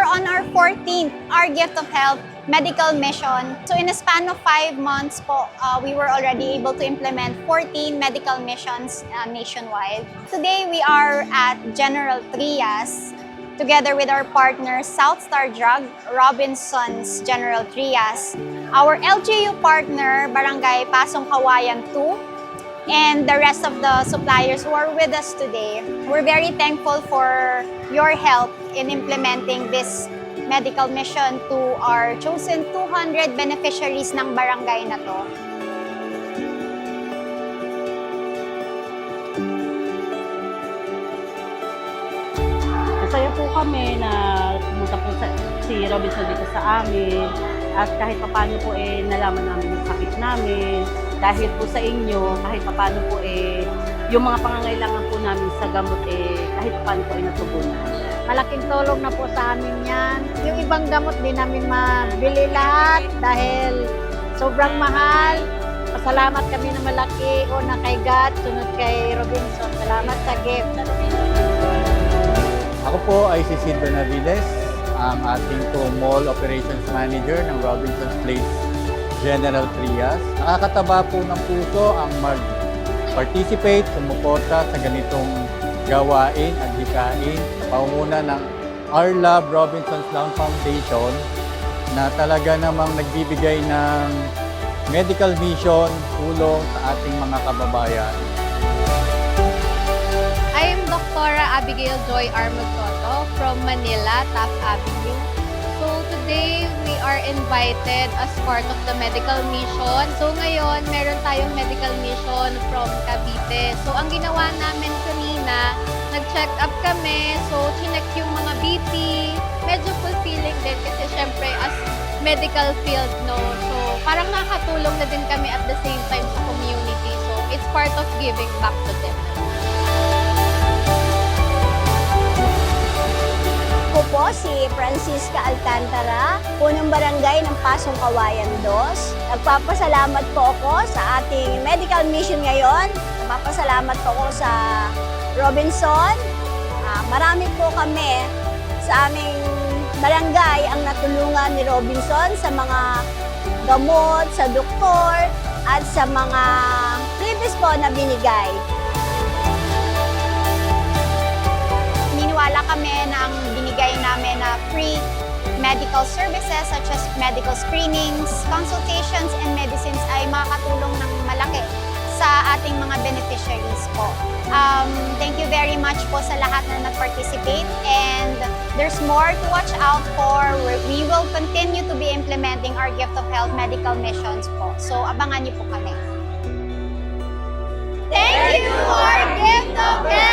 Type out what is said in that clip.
are on our 14th Our Gift of Health medical mission. So in a span of 5 months po, we were already able to implement 14 medical missions nationwide. Today we are at General Trias together with our partner South Star Drug, Robinsons General Trias, our LGU partner Barangay Pasong Kawayan 2, and the rest of the suppliers who are with us today. We're very thankful for your help in implementing this medical mission to our chosen 200 beneficiaries ng barangay na to. Masaya po kami na pumunta po si Robinson dito sa amin at kahit paano po nalaman namin yung sakit namin. Dahil po sa inyo, kahit paano po yung mga pangangailangan po namin sa gamot kahit paano po natugunan. Malaking tulong na po sa amin yan. Yung ibang gamot di namin mabili lahat dahil sobrang mahal. Pasalamat kami na malaki. Una kay God, sunod kay Robinson. Salamat sa gift. Ako po ay si Sid Benavides, ang ating Mall Operations Manager ng Robinson's Place General Trias. Nakakataba po ng puso ang mag-participate, sumuporta sa ganitong gawain at hikain sa pangunguna ng Our Love Robinsons Lounge Foundation na talaga namang nagbibigay ng medical mission, tulong sa ating mga kababayan. I am Dr. Abigail Joy Armagtoto from Manila, Taft Avenue. So today, we are invited as part of the medical mission. So ngayon, meron tayong medical mission from Cavite. So ang ginawa namin kanina, nag-check up kami. So chinek yung mga BP. Medyo fulfilling din kasi syempre as medical field, no? So parang nakatulong na din kami at the same time sa community. So it's part of giving back to them. Ako po si Francisca Alcantara, punong barangay ng Pasong Kawayan 2. Nagpapasalamat po ako sa ating medical mission ngayon. Nagpapasalamat po ako sa Robinson. Marami po kami sa aming barangay ang natulungan ni Robinson sa mga gamot, sa doktor, at sa mga freebies po na binigay. Niniwala kami na ang binigay namin na free medical services such as medical screenings, consultations, and medicines ay makakatulong ng malaki sa ating mga beneficiaries po. Thank you very much po sa lahat na nag-participate, and there's more to watch out for. We will continue to be implementing our Gift of Health medical missions po. So abangan niyo po kami. Thank you, our Gift of Health!